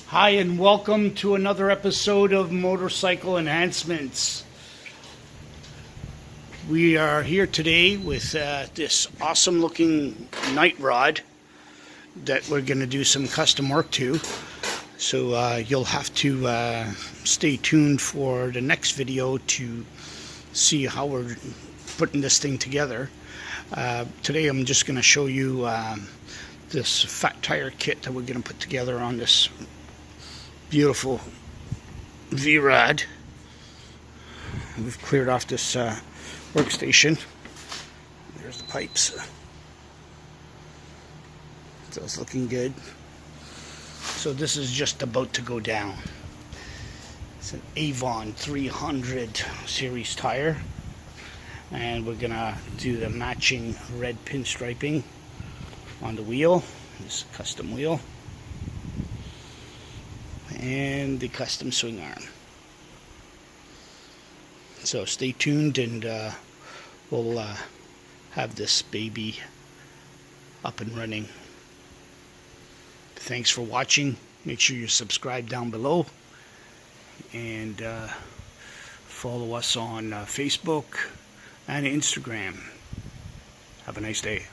Hi, and welcome to another episode of Motorcycle Enhancements. We are here today with this awesome looking night rod that we're going to do some custom work to. So you'll have to stay tuned for the next video to see how we're putting this thing together. Today I'm just going to show you this fat tire kit that we're going to put together on this beautiful V-Rod. We've cleared off this workstation. There's the pipes. So it's looking good. So this is just about to go down. It's an Avon 300 series tire, and we're gonna do the matching red pinstriping on the wheel. This custom wheel and the custom swing arm. So stay tuned, and we'll have this baby up and running. Thanks for watching. Make sure you subscribe down below, and follow us on Facebook and Instagram. Have a nice day.